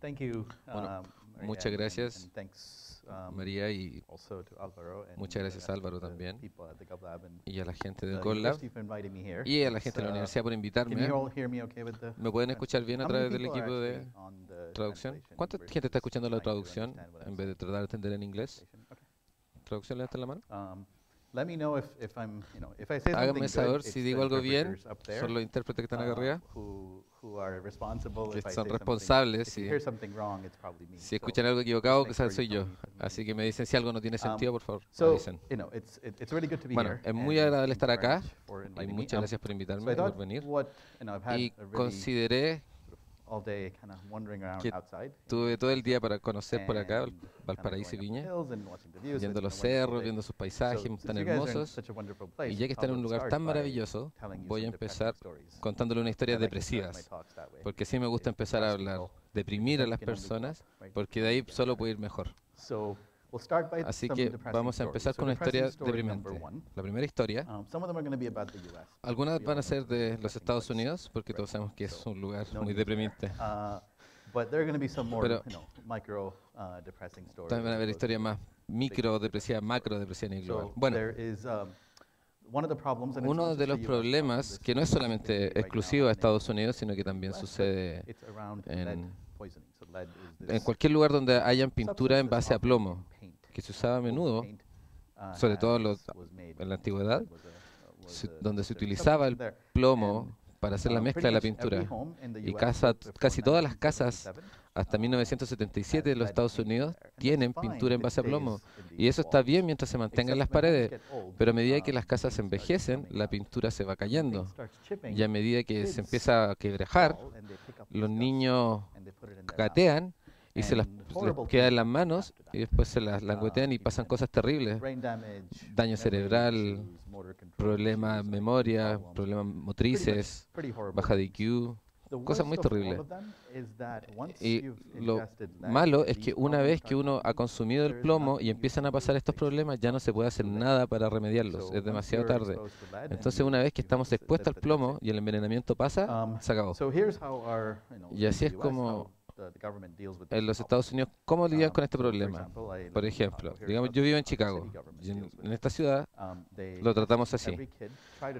Bueno, muchas gracias, María, y muchas gracias, Álvaro, también, y a la gente del GoLab, y a la gente de la universidad por invitarme. ¿Me pueden escuchar bien a través del equipo de traducción? ¿Cuánta gente está escuchando la traducción en vez de tratar de entender en inglés? ¿Traducción, levanta la mano? Háganme saber si digo algo bien. Son los intérpretes que están acá arriba, que son responsables. Si escuchan algo equivocado, quizás soy yo. Así que me dicen si algo no tiene sentido, por favor, me dicen. Bueno, es muy agradable estar acá y muchas gracias por invitarme y por venir. Y consideré que tuve todo el día para conocer por acá Valparaíso y Viña, viendo los cerros, viendo sus paisajes tan hermosos. Y ya que están en un lugar tan maravilloso, voy a empezar contándole una historia depresivas, porque sí me gusta empezar a hablar, deprimir a las personas, porque de ahí solo puede ir mejor. Así que vamos a empezar con una historia deprimente. La primera historia, algunas van a ser de los Estados Unidos, porque todos sabemos que es un lugar muy deprimente. Pero también van a haber historias más microdepresivas, macrodepresivas en el global. Bueno, uno de los problemas, que no es solamente exclusivo a Estados Unidos, sino que también sucede en cualquier lugar donde hayan pintura en base a plomo, que se usaba a menudo, sobre todo en la antigüedad, donde se utilizaba el plomo para hacer la mezcla de la pintura. Y casi todas las casas hasta 1977 de los Estados Unidos tienen pintura en base a plomo. Y eso está bien mientras se mantengan las paredes, pero a medida que las casas envejecen, la pintura se va cayendo. Y a medida que se empieza a quebrejar, los niños gatean y les queda en las manos y después se las languetean y pasan cosas terribles. Daño cerebral, problemas de memoria, problemas motrices, baja de IQ, cosas muy terribles. Y lo malo es que una vez que uno ha consumido el plomo y empiezan a pasar estos problemas, ya no se puede hacer nada para remediarlos, es demasiado tarde. Entonces, una vez que estamos expuestos al plomo y el envenenamiento pasa, se acabó. Y así es como en los Estados Unidos, ¿cómo lidian con este problema? Por ejemplo, digamos, yo vivo en Chicago, y en esta ciudad lo tratamos así.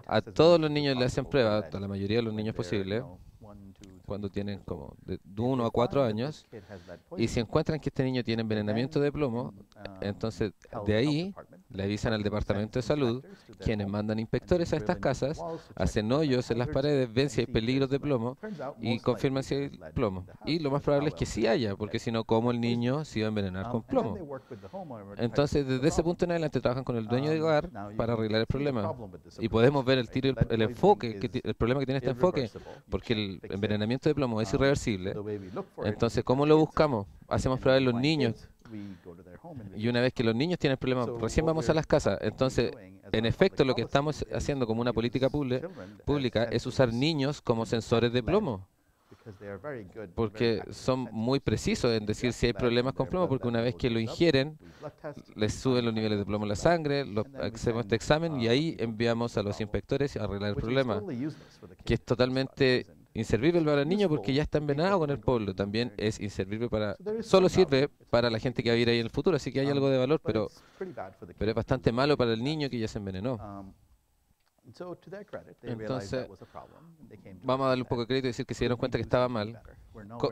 A todos los niños le hacen pruebas, a la mayoría de los niños posible, cuando tienen como de 1 a 4 años, y si encuentran que este niño tiene envenenamiento de plomo, entonces de ahí le avisan al Departamento de Salud, quienes mandan inspectores a estas casas, hacen hoyos en las paredes, ven si hay peligros de plomo y confirman si hay plomo. Y lo más probable es que sí haya, porque si no, ¿cómo el niño se iba a envenenar con plomo? Entonces, desde ese punto en adelante trabajan con el dueño del hogar para arreglar el problema. Y podemos ver el enfoque, el problema que tiene este enfoque, porque el envenenamiento de plomo es irreversible. Entonces, ¿cómo lo buscamos? Hacemos pruebas en los niños. Y una vez que los niños tienen problemas, recién vamos a las casas. Entonces, en efecto, lo que estamos haciendo como una política pública es usar niños como sensores de plomo, porque son muy precisos en decir si hay problemas con plomo, porque una vez que lo ingieren, les suben los niveles de plomo en la sangre, hacemos este examen y ahí enviamos a los inspectores a arreglar el problema, que es totalmente inservible para el niño porque ya está envenenado con el polvo. También es inservible solo sirve para la gente que va a vivir ahí en el futuro, así que hay algo de valor, pero es bastante malo para el niño que ya se envenenó. Entonces, vamos a darle un poco de crédito y decir que se dieron cuenta que estaba mal.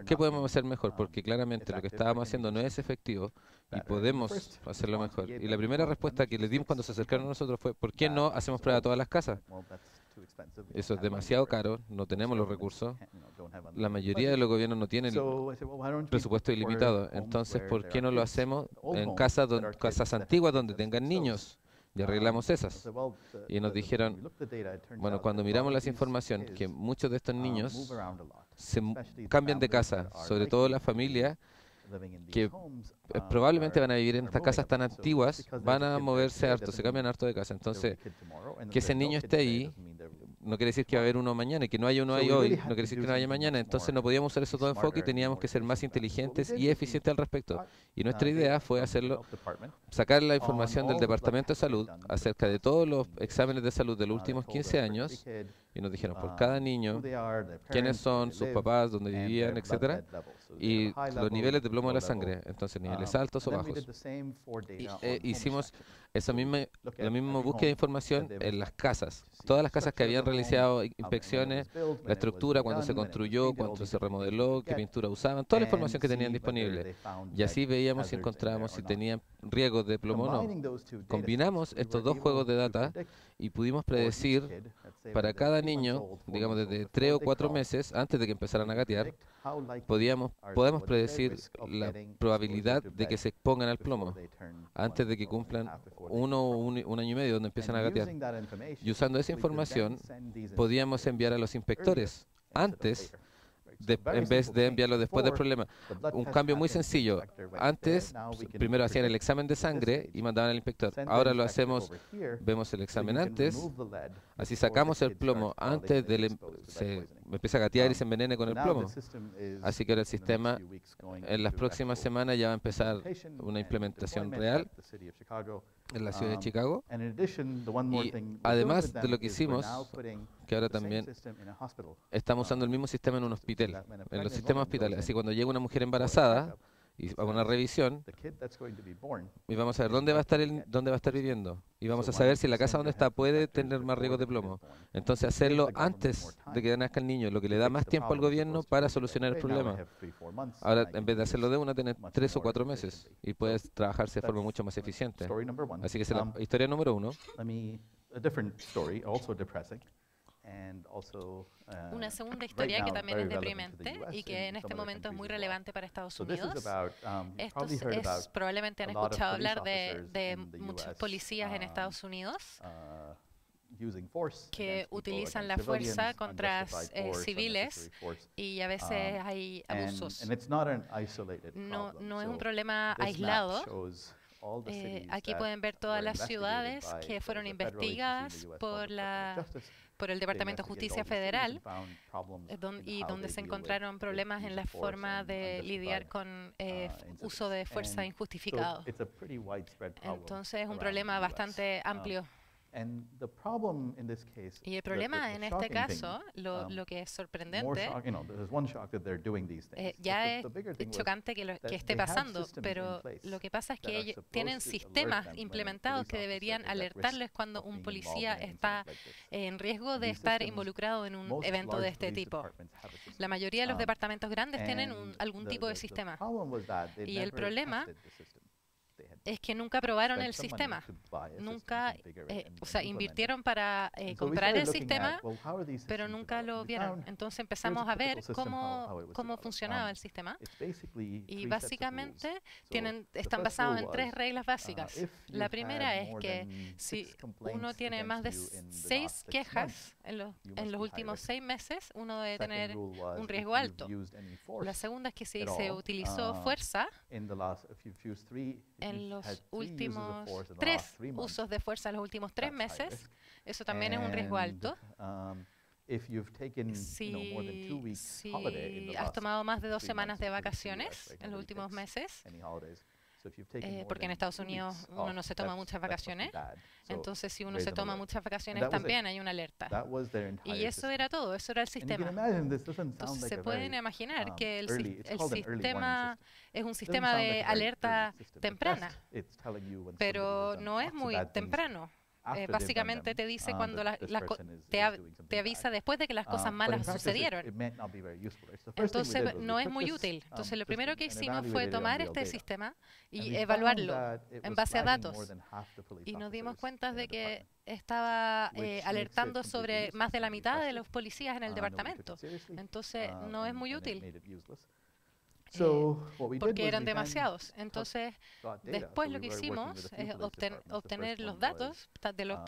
¿Qué podemos hacer mejor? Porque claramente lo que estábamos haciendo no es efectivo y podemos hacerlo mejor. Y la primera respuesta que les dimos cuando se acercaron a nosotros fue: ¿por qué no hacemos prueba a todas las casas? Eso es demasiado caro, no tenemos los recursos. La mayoría de los gobiernos no tienen presupuesto ilimitado. Entonces, ¿por qué no lo hacemos en casas antiguas donde tengan niños? Y arreglamos esas. Y nos dijeron, bueno, cuando miramos las informaciones, que muchos de estos niños cambian de casa, sobre todo las familias que probablemente van a vivir en estas casas tan antiguas, van a moverse harto, se cambian harto de casa. Entonces, que ese niño esté ahí no quiere decir que va a haber uno mañana y que no haya uno ahí hoy, no quiere decir que no haya mañana. Entonces no podíamos usar eso todo enfoque y teníamos que ser más inteligentes y eficientes al respecto. Y nuestra idea fue hacerlo, sacar la información del Departamento de Salud acerca de todos los exámenes de salud de los últimos 15 años y nos dijeron por cada niño quiénes son, sus papás, dónde vivían, etcétera, y los niveles de plomo de la sangre, entonces niveles altos o bajos. Hicimos la misma búsqueda de información en las casas, todas las casas que habían realizado inspecciones, la estructura, cuando se construyó, cuando se remodeló, qué pintura usaban, toda la información que tenían disponible. Y así veíamos si encontrábamos si tenían riesgos de plomo o no. Combinamos estos dos juegos de data y pudimos predecir para cada niño, digamos desde 3 o 4 meses antes de que empezaran a gatear, podemos predecir la probabilidad de que se expongan al plomo antes de que cumplan un año y medio donde empiezan a gatear. Y usando esa información podíamos enviar a los inspectores antes en vez de enviarlo después del problema. Un cambio muy sencillo. Antes, primero hacían el examen de sangre y mandaban al inspector. Ahora lo hacemos, vemos el examen antes, así sacamos el plomo antes de se empieza a gatear y se envenene con el plomo. Así que ahora el sistema en las próximas semanas ya va a empezar una implementación real en la ciudad de Chicago. Y además de lo que hicimos, que ahora también estamos usando el mismo sistema en un hospital, en los sistemas hospitales. Así cuando llega una mujer embarazada y a una revisión, y vamos a ver dónde va a estar viviendo. Y vamos a saber si la casa donde está puede tener más riesgos de plomo. Entonces hacerlo antes de que nazca el niño, lo que le da más tiempo al gobierno para solucionar el problema. Ahora, en vez de hacerlo de una, tener 3 o 4 meses y puedes trabajarse de forma mucho más eficiente. Así que esa es la historia número 1. Una segunda historia que también es deprimente y que en este momento es muy relevante para Estados Unidos. Probablemente han escuchado hablar de muchos policías en Estados Unidos que utilizan la fuerza contra civiles y a veces hay abusos. No es un problema aislado. Aquí pueden ver todas las ciudades que fueron investigadas por el Departamento de Justicia Federal y donde se encontraron problemas en la forma de lidiar con uso de fuerza injustificado. Entonces es un problema bastante amplio. Y el problema en este caso, lo que es sorprendente, ya es chocante que esté pasando, pero lo que pasa es que ellos tienen sistemas implementados que deberían alertarles cuando un policía está en riesgo de estar involucrado en un evento de este tipo. La mayoría de los departamentos grandes tienen algún tipo de sistema. Y el problema es que nunca probaron el sistema, invirtieron para comprar el sistema, pero nunca lo vieron. Entonces empezamos a ver cómo funcionaba el sistema y básicamente están basados en 3 reglas básicas. La primera es que si uno tiene más de 6 quejas en los últimos 6 meses, uno debe tener un riesgo alto. La segunda es que si se utilizó fuerza en los últimos 3 usos de fuerza en los últimos 3 meses, eso también es un riesgo alto. Si has tomado más de 2 semanas de vacaciones en los últimos meses, porque en Estados Unidos uno no se toma muchas vacaciones, entonces si uno se toma muchas vacaciones también hay una alerta. Y eso era todo, eso era el sistema. Entonces se pueden imaginar que el sistema es un sistema de alerta temprana, pero no es muy temprano. Básicamente te dice cuando te avisa después de que las cosas malas sucedieron. Entonces no es muy útil. Entonces lo primero que hicimos fue tomar este sistema y evaluarlo en base a datos. Y nos dimos cuenta de que estaba alertando sobre más de la mitad de los policías en el departamento. Entonces no es muy útil. Porque eran demasiados. Entonces, después lo que hicimos es obtener los datos de los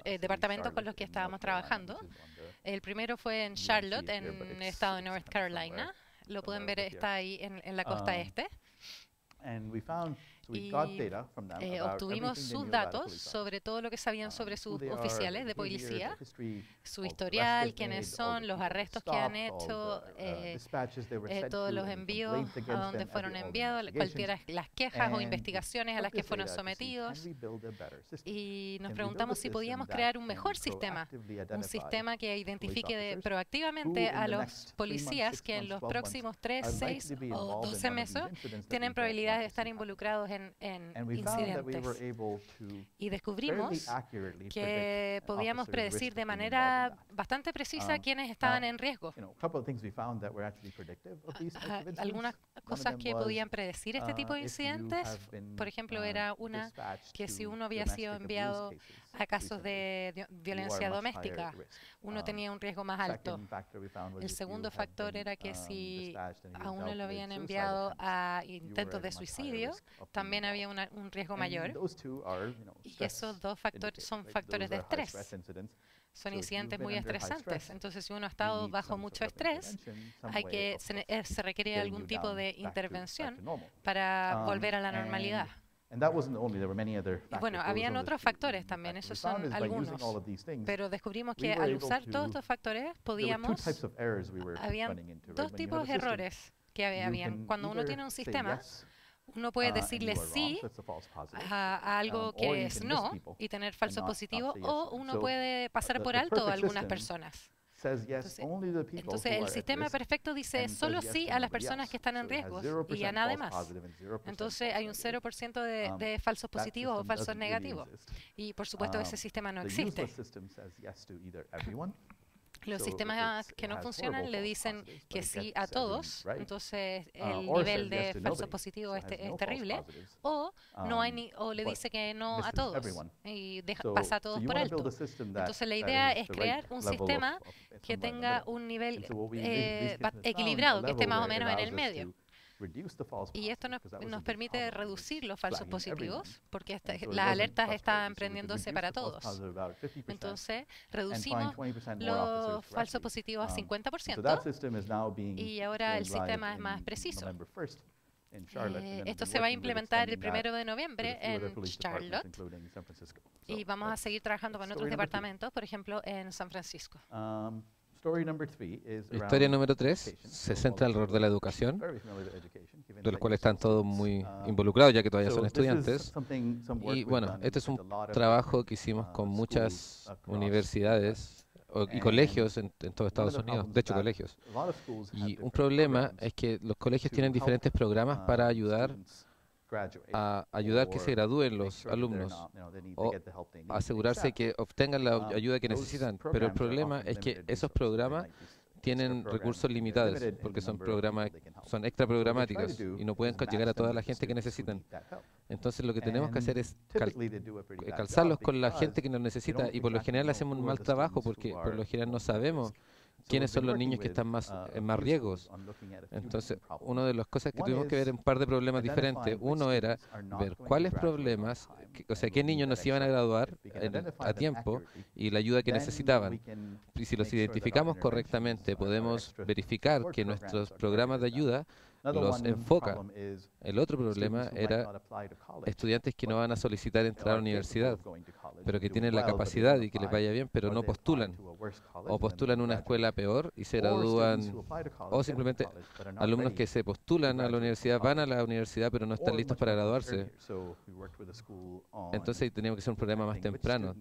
departamentos con los que estábamos trabajando. El primero fue en Charlotte, en el estado de North Carolina. Lo pueden ver, está ahí en la costa este. y obtuvimos sus datos sobre todo lo que sabían sobre sus oficiales de policía, su historial, quiénes son, los arrestos que han hecho, todos los envíos a donde fueron enviados, cualquiera las quejas o investigaciones a las que fueron sometidos. Y nos preguntamos si podíamos crear un mejor sistema, un sistema que identifique proactivamente a los policías que en los próximos 3, 6 o 12 meses tienen probabilidades de estar involucrados en incidentes. Y descubrimos que podíamos predecir de manera bastante precisa quiénes estaban en riesgo. Algunas cosas que podían predecir este tipo de incidentes, por ejemplo, era una que si uno había sido enviado a casos de violencia doméstica, uno tenía un riesgo más alto. El segundo factor era que si a uno lo habían enviado a intentos de suicidio, también había un riesgo mayor. Y esos dos factores son factores de estrés. Son incidentes muy estresantes. Entonces, si uno ha estado bajo mucho estrés, se requiere algún tipo de intervención para volver a la normalidad. Bueno, habían otros factores también, esos son algunos, pero descubrimos que al usar todos estos factores habían dos tipos de errores que habían. Cuando uno tiene un sistema, uno puede decirle sí a algo que es no y tener falso positivo, o uno puede pasar por alto a algunas personas. Entonces, el sistema perfecto dice solo sí a las personas que están en riesgo y a nada más. Entonces, hay un 0% de falsos positivos o falsos negativos. Y, por supuesto, ese sistema no existe. Los sistemas que no funcionan le dicen que sí a todos, entonces el nivel de falsos positivos es terrible, o le dice que no a todos y pasa a todos por alto. Entonces la idea es crear un sistema que tenga un nivel equilibrado, que esté más o menos en el medio. Y esto nos permite reducir los falsos positivos, porque las alertas están prendiéndose para todos. Entonces, reducimos los falsos positivos a 50%, y ahora el sistema es más preciso. Esto se va a implementar el 1 de noviembre en Charlotte, y vamos a seguir trabajando con otros departamentos, por ejemplo, en San Francisco. Historia número 3 se centra alrededor de la educación, de los cuales están todos muy involucrados, ya que todavía son estudiantes. Y bueno, este es un trabajo que hicimos con muchas universidades y colegios en todo Estados Unidos, de hecho colegios. Y un problema es que los colegios tienen diferentes programas para ayudar que se gradúen los alumnos o asegurarse que obtengan la ayuda que necesitan. Pero el problema es que esos programas tienen recursos limitados porque son extra programáticos y no pueden llegar a toda la gente que necesitan. Entonces lo que tenemos que hacer es calzarlos con la gente que nos necesita, y por lo general hacemos un mal trabajo porque por lo general no sabemos quiénes son los niños que están en más riesgos. Entonces, una de las cosas que tuvimos que ver un par de problemas diferentes. Uno era ver cuáles problemas, o sea, qué niños nos iban a graduar a tiempo y la ayuda que necesitaban. Y si los identificamos correctamente, podemos verificar que nuestros programas de ayuda los enfoca. El otro problema era estudiantes que no van a solicitar entrar a la universidad, pero que tienen la capacidad y que les vaya bien, pero no postulan. O postulan a una escuela peor y se gradúan, o simplemente alumnos que se postulan a la universidad, van a la universidad, pero no están listos para graduarse. Entonces teníamos que hacer un programa más temprano.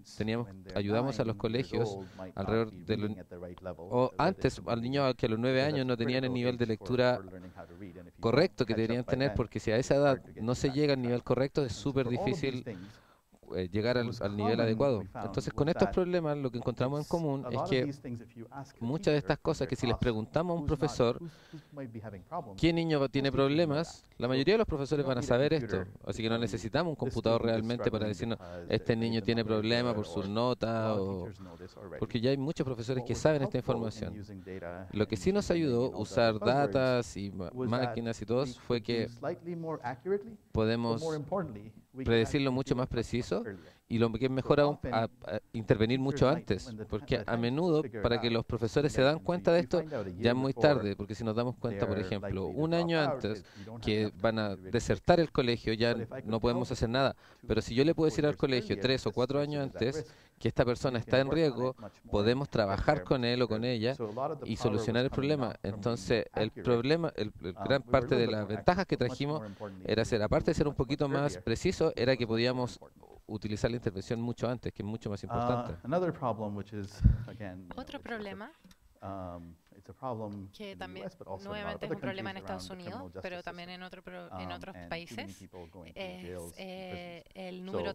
Ayudamos a los colegios alrededor o antes al niño que a los 9 años no tenían el nivel de lectura correcto que deberían tener, porque si a esa edad no se llega al nivel correcto, es súper difícil llegar al nivel adecuado. Entonces, con estos problemas, lo que encontramos en común es que muchas de estas cosas, que si les preguntamos a un profesor qué niño tiene problemas, la mayoría de los profesores van a saber esto. Así que no necesitamos un computador realmente para decirnos, este niño tiene problemas por sus notas, porque ya hay muchos profesores que saben esta información. Lo que sí nos ayudó a usar datas y máquinas y todo fue que podemos predecirlo mucho más preciso Y lo que es mejor aún, intervenir mucho antes, porque a menudo, para que los profesores se dan cuenta de esto, ya es muy tarde, porque si nos damos cuenta, por ejemplo, un año antes que van a desertar el colegio, ya no podemos hacer nada. Pero si yo le puedo decir al colegio 3 o 4 años antes que esta persona está en riesgo, podemos trabajar con él o con ella y solucionar el problema. Entonces, el problema, gran parte de las ventajas que trajimos era ser, aparte de ser un poquito más preciso, era que podíamos utilizar la intervención mucho antes, que es mucho más importante. Otro problema, que también nuevamente es un problema en Estados Unidos, pero también en otros países, es el número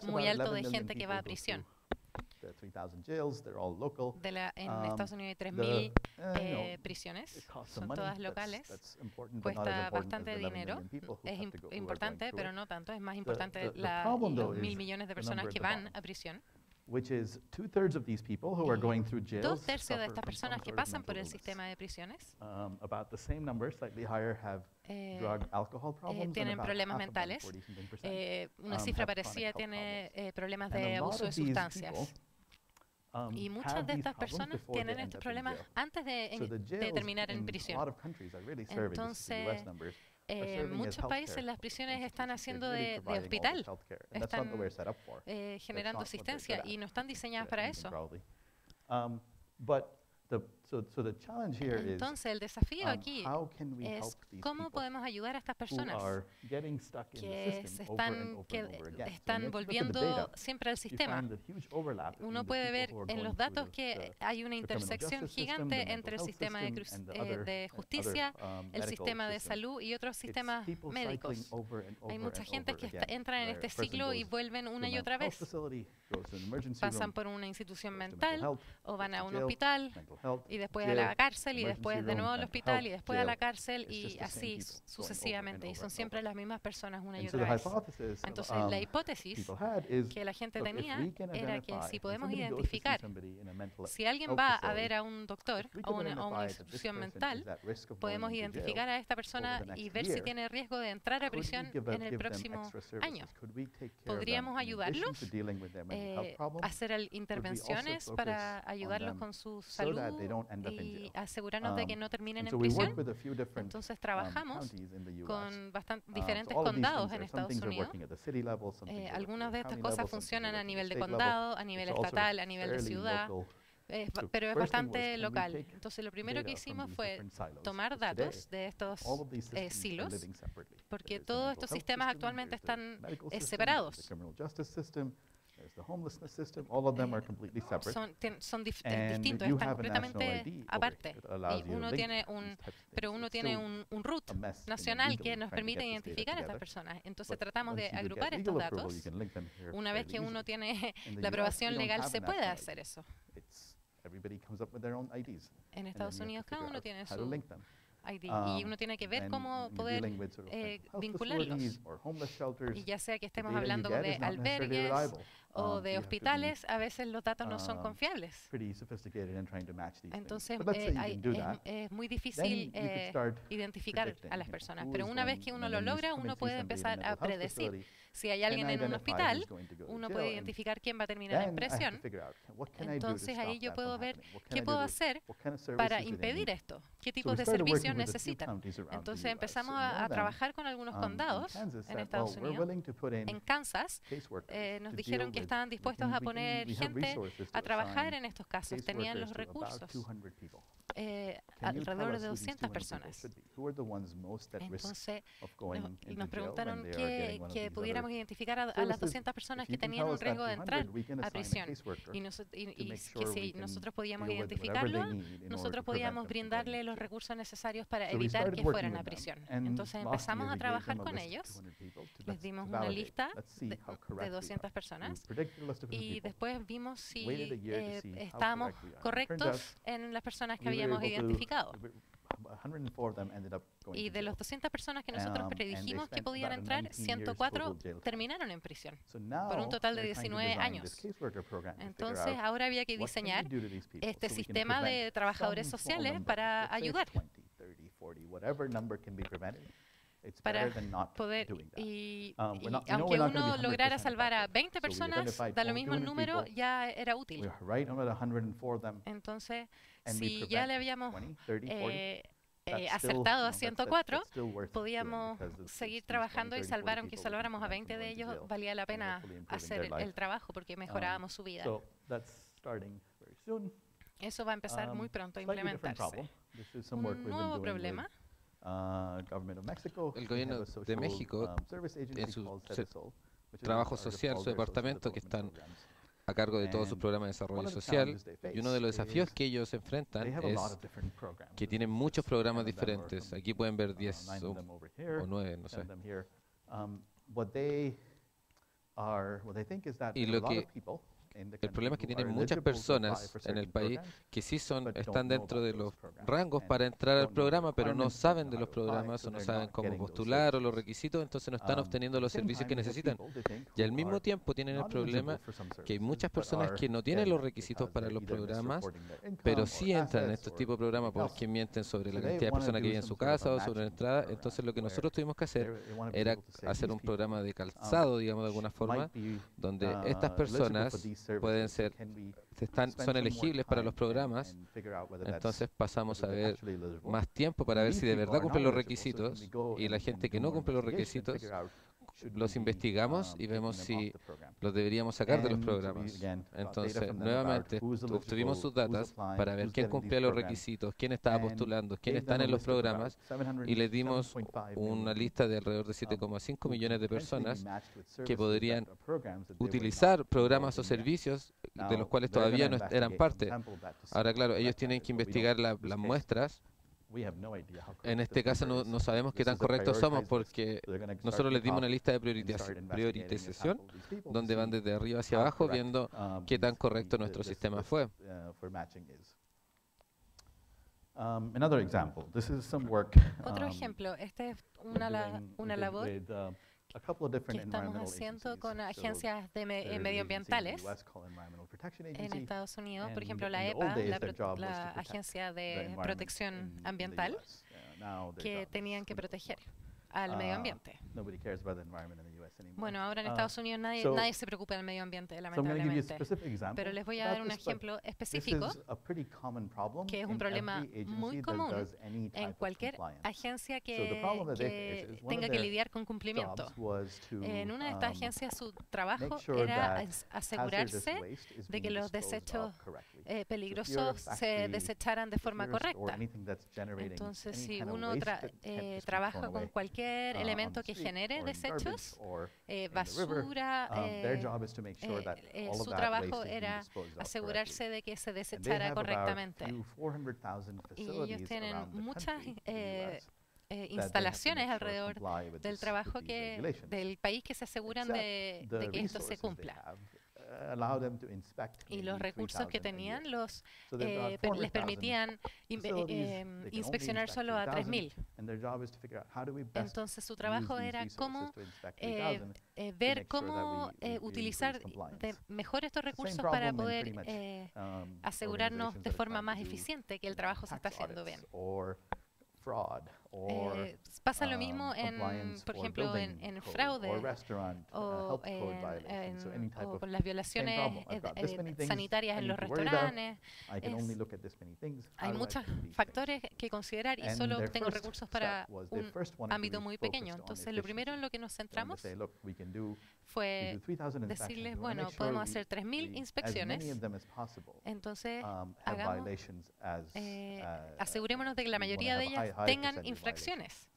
muy alto de gente que va a prisión. En Estados Unidos hay 3.000 prisiones, son todas locales, cuesta bastante dinero, es importante, pero no tanto, es más importante los 1.000 millones de personas que van a prisión. 2/3 de estas personas que pasan por el sistema de prisiones tienen problemas mentales. Una cifra parecida tiene problemas de abuso de sustancias. Y muchas de estas personas tienen estos problemas antes de terminar en prisión. Entonces, en muchos países las prisiones están haciendo de hospital, están generando asistencia y no están diseñadas para eso. Entonces, el desafío aquí es cómo podemos ayudar a estas personas que están volviendo siempre al sistema. Uno puede ver en los datos que hay una intersección gigante entre el sistema de justicia, el sistema de salud y otros sistemas médicos. Hay mucha gente que entra en este ciclo y vuelven una y otra vez. Pasan por una institución mental o van a un hospital y después a la cárcel y después de nuevo al hospital y después a la cárcel y así sucesivamente. Y son siempre las mismas personas una y otra vez. Entonces la hipótesis que la gente tenía era que si podemos identificar, si alguien va a ver a un doctor o una institución mental, podemos identificar a esta persona y ver si tiene riesgo de entrar a prisión en el próximo año. ¿Podríamos ayudarlos? Hacer intervenciones para ayudarlos con su salud y asegurarnos de que no terminen en prisión. Entonces trabajamos con diferentes condados en Estados Unidos. Algunas de estas cosas funcionan a nivel de condado, a nivel estatal, a nivel de ciudad. Pero es bastante local. Entonces lo primero que hicimos fue tomar datos de estos silos, porque todos estos sistemas actualmente están separados. Son distintos, están completamente aparte. Y uno tiene un root nacional que nos permite identificar a estas personas. Entonces tratamos de agrupar estos datos. Una vez que uno tiene la aprobación legal, se puede hacer eso. En Estados Unidos cada uno tiene su ID y uno tiene que ver cómo poder vincularlos. Y ya sea que estemos hablando de albergues o de hospitales, a veces los datos no son confiables. Entonces es muy difícil identificar a las personas. Pero una vez que uno lo logra, uno puede empezar a predecir. Si hay alguien en un hospital, uno puede identificar quién va a terminar en prisión. Entonces ahí yo puedo ver qué puedo hacer para impedir esto, qué tipos de servicios necesitan. Entonces empezamos a trabajar con algunos condados en Estados Unidos. En Kansas nos dijeron que estaban dispuestos a poner gente a trabajar en estos casos, tenían los recursos. Alrededor de 200 personas. Entonces nos preguntaron que pudiéramos identificar a las 200 personas que tenían un riesgo de entrar a prisión y que si nosotros podíamos identificarlo, nosotros podíamos brindarle los recursos necesarios para evitar que fueran a prisión. Entonces empezamos a trabajar con ellos, les dimos una lista de 200 personas y después vimos si estábamos correctos en las personas que habíamos identificado. Y de las 200 personas que nosotros predijimos que podían entrar, 104 terminaron en prisión, por un total de 19 años. Entonces ahora había que diseñar este sistema de trabajadores sociales para ayudar. para poder, aunque uno lograra salvar a 20 personas, da lo mismo el número, ya era útil. Entonces, si ya le habíamos acertado a 104, podíamos seguir trabajando y salvar, aunque salváramos a 20 de ellos, valía la pena hacer el trabajo porque mejorábamos su vida. Eso va a empezar muy pronto a implementarse. Un nuevo problema. El gobierno de México, en su trabajo social, su departamento, que están a cargo de todos sus programas de desarrollo social, y uno de los desafíos que ellos enfrentan es que tienen muchos programas diferentes. Aquí pueden ver 10 o 9, no sé. Y el problema es que tienen muchas personas en el país que sí están dentro de los rangos para entrar al programa, pero no saben de los programas o no saben cómo postular o los requisitos, entonces no están obteniendo los servicios que necesitan. Y al mismo tiempo tienen el problema que hay muchas personas que no tienen los requisitos para los programas, pero sí entran en este tipo de programas porque mienten sobre la cantidad de personas que viven en su casa o sobre la entrada. Entonces lo que nosotros tuvimos que hacer era hacer un programa de calzado, digamos de alguna forma, donde estas personas pueden ser, son elegibles para los programas. Entonces pasamos a ver más tiempo para ver si de verdad cumplen los requisitos, y la gente que no cumple los requisitos los investigamos y vemos si los deberíamos sacar de los programas. Entonces, nuevamente, obtuvimos sus datos para ver quién cumplía los requisitos, quién estaba postulando, quién están en los programas, y les dimos una lista de alrededor de 7,5 millones de personas que podrían utilizar programas o servicios de los cuales todavía no eran parte. Ahora, claro, ellos tienen que investigar las muestras. En este caso no sabemos qué tan correctos somos porque nosotros les dimos una lista de priorización donde van desde arriba hacia abajo viendo qué tan correcto nuestro sistema fue. Otro ejemplo, esta es una labor que estamos haciendo con agencias medioambientales en Estados Unidos, por ejemplo la EPA, la Agencia de Protección Ambiental, que tenían que proteger al medio ambiente. Bueno, ahora en Estados Unidos nadie se preocupa del medio ambiente, lamentablemente. Pero les voy a dar un ejemplo específico, que es un problema muy común en cualquier agencia que tenga que lidiar con cumplimiento. En una de estas agencias su trabajo era asegurarse de que los desechos peligrosos se desecharan de forma correcta. Entonces, si uno trabaja con cualquier elemento que genere desechos, basura, su trabajo era asegurarse de que se desechara correctamente. Y ellos tienen muchas instalaciones alrededor del trabajo del país que se aseguran de que esto se cumpla. Y los recursos que tenían les permitían inspeccionar solo a 3.000. Entonces su trabajo era ver cómo utilizar mejor estos recursos para poder asegurarnos de forma más eficiente que el trabajo se está haciendo bien. Pasa lo mismo, por ejemplo, en fraude o con las violaciones sanitarias en los restaurantes. Hay muchos factores que considerar y solo tengo recursos para un ámbito muy pequeño. Entonces, lo primero en lo que nos centramos fue decirles, bueno, podemos hacer 3.000 inspecciones. Entonces, asegurémonos de que la mayoría de ellas tengan infracciones.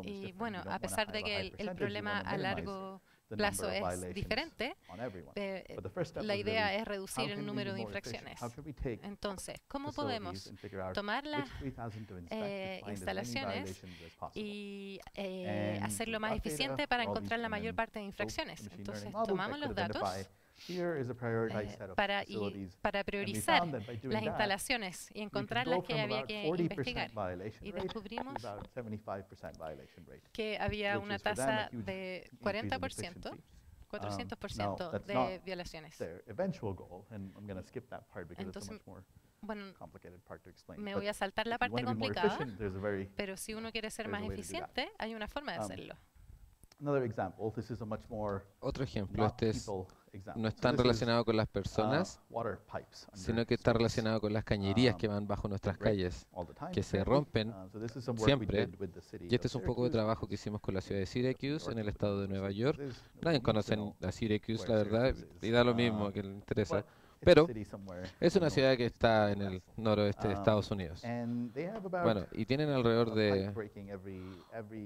Y bueno, a pesar de que el problema a largo plazo es diferente, la idea es reducir el número de infracciones. Entonces, ¿cómo podemos tomar las instalaciones y hacerlo más eficiente para encontrar la mayor parte de infracciones? Entonces, tomamos los datos para priorizar las instalaciones y encontrar las que había que investigar. Y descubrimos que había una tasa de 40% 400% de violaciones. Entonces, bueno, me voy a saltar la parte complicada, pero si uno quiere ser más eficiente, hay una forma de hacerlo. Otro ejemplo, no es tan relacionado con las personas, sino que está relacionado con las cañerías que van bajo nuestras calles, que se rompen siempre. Y este es un poco de trabajo que hicimos con la ciudad de Syracuse, en el estado de Nueva York. Nadie conoce a Syracuse, la verdad, y da lo mismo que le interesa. Pero es una ciudad que está en el noroeste de Estados Unidos. Bueno, y tienen alrededor de...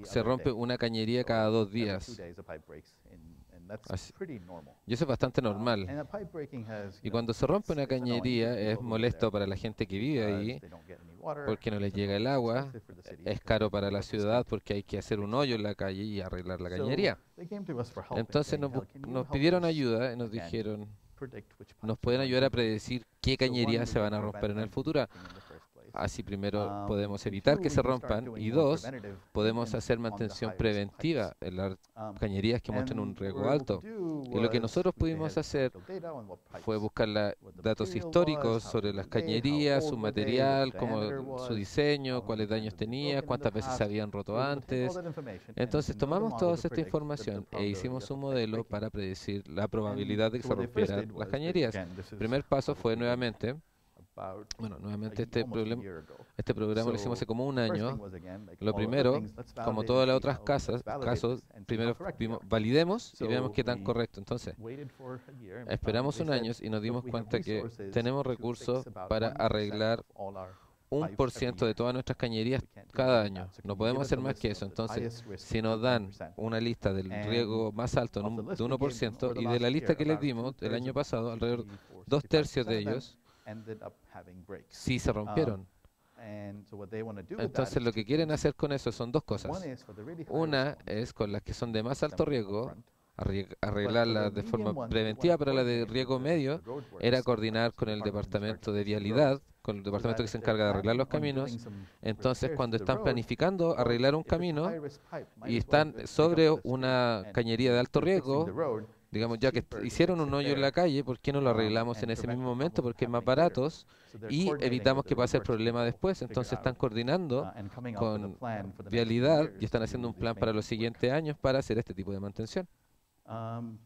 Se rompe una cañería cada 2 días. Y eso es bastante normal. Y cuando se rompe una cañería es molesto para la gente que vive ahí, porque no les llega el agua, es caro para la ciudad porque hay que hacer un hoyo en la calle y arreglar la cañería. Entonces nos pidieron ayuda y nos dijeron, ¿nos pueden ayudar a predecir qué cañerías se van a romper en el futuro? Así primero podemos evitar que se rompan y 2, podemos hacer mantención preventiva en las cañerías que muestran un riesgo alto. Y lo que nosotros pudimos hacer fue buscar datos históricos sobre las cañerías, su material, su diseño, cuáles daños tenía, cuántas veces se habían roto antes. Entonces tomamos toda esta información e hicimos un modelo para predecir la probabilidad de que se rompieran las cañerías. El primer paso fue nuevamente este programa lo hicimos hace como 1 año. Lo primero, como todas las otras casos, primero validemos y veamos qué tan correcto. Entonces, esperamos 1 año y nos dimos cuenta que tenemos recursos para arreglar 1% de todas nuestras cañerías cada año. No podemos hacer más que eso. Entonces, si nos dan una lista del riesgo más alto de 1% y de la lista que les dimos el año pasado, alrededor 2/3 de ellos sí se rompieron. Entonces lo que quieren hacer con eso son 2 cosas. Una es con las que son de más alto riesgo, arreglarlas de forma preventiva, pero la de riesgo medio era coordinar con el departamento de vialidad, con el departamento que se encarga de arreglar los caminos. Entonces cuando están planificando arreglar un camino y están sobre una cañería de alto riesgo, digamos, ya que hicieron un hoyo en la calle, ¿por qué no lo arreglamos en ese mismo momento? Porque es más barato y evitamos que pase el problema después. Entonces están coordinando con vialidad y están haciendo un plan para los siguientes años para hacer este tipo de mantención. Un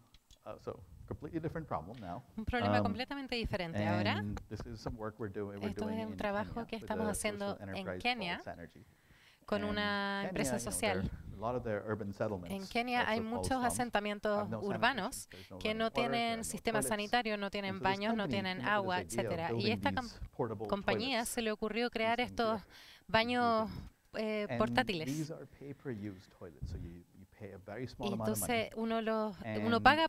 problema completamente diferente ahora. Esto es un trabajo que estamos haciendo en Kenia con una empresa social. En Kenia hay muchos asentamientos urbanos que no tienen sistema sanitario, no tienen baños, no tienen agua, etcétera. Y esta compañía se le ocurrió crear estos baños portátiles. Y entonces uno paga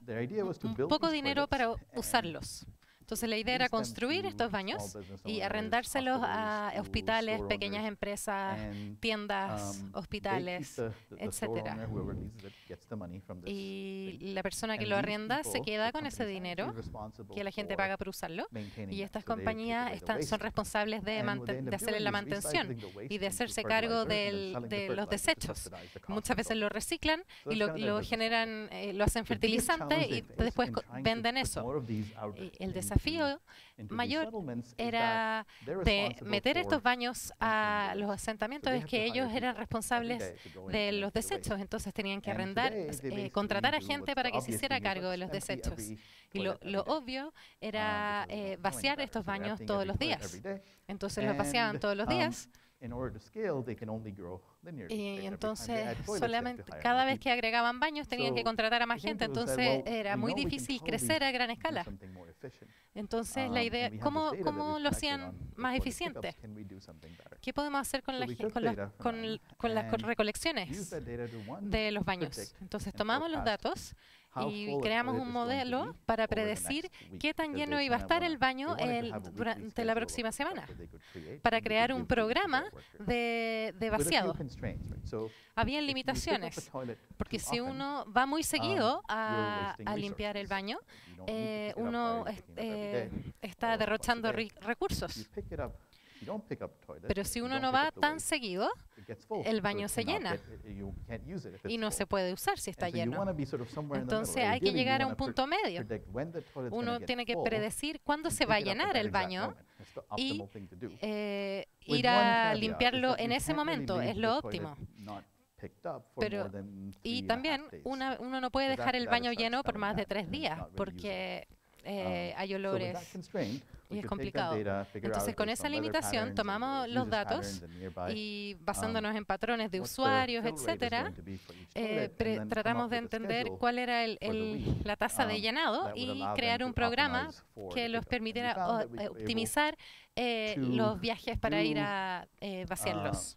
un poco dinero para usarlos. Entonces la idea era construir estos baños y arrendárselos a hospitales, pequeñas empresas, tiendas, hospitales, etcétera. Y la persona que lo arrienda se queda con ese dinero que la gente paga por usarlo. Y estas compañías son responsables de hacerle la mantención y de hacerse cargo de los desechos. Muchas veces lo reciclan y lo generan, lo hacen fertilizante y después venden eso. El desafío mayor era de meter estos baños a los asentamientos, es que ellos eran responsables de los desechos, entonces tenían que arrendar, contratar a gente para que se hiciera cargo de los desechos. Y lo obvio era vaciar estos baños todos los días. Entonces los vaciaban todos los días. Y entonces solamente cada vez que agregaban baños tenían que contratar a más gente, entonces era muy difícil crecer a gran escala. Entonces la idea, ¿cómo lo hacían más eficiente? ¿Qué podemos hacer con las recolecciones de los baños? Entonces tomamos los datos y creamos un modelo para predecir qué tan lleno iba a estar el baño durante la próxima semana, para crear un programa de vaciado. Habían limitaciones, porque si uno va muy seguido a limpiar el baño, uno está derrochando recursos. Pero si uno no va tan seguido, el baño se llena y no se puede usar si está lleno. Entonces hay que llegar a un punto medio. Uno tiene que predecir cuándo se va a llenar el baño y ir a limpiarlo en ese momento, es lo óptimo. Pero, y también uno no puede dejar el baño lleno por más de 3 días, porque hay olores y es complicado. Entonces, con esa limitación, tomamos los datos y basándonos en patrones de usuarios, etcétera, tratamos de entender cuál era la tasa de llenado y crear un programa que los permitiera optimizar los viajes para ir a vaciarlos.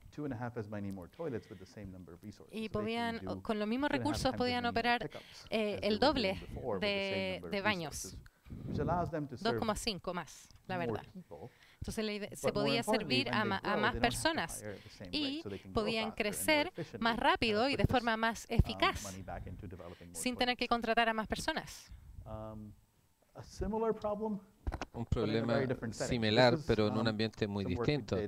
Y con los mismos recursos podían operar el doble de baños. 2,5 más, la verdad. Entonces se podía servir a más personas y podían crecer más rápido y de forma más eficaz sin tener que contratar a más personas. Un problema similar, pero en un ambiente muy distinto.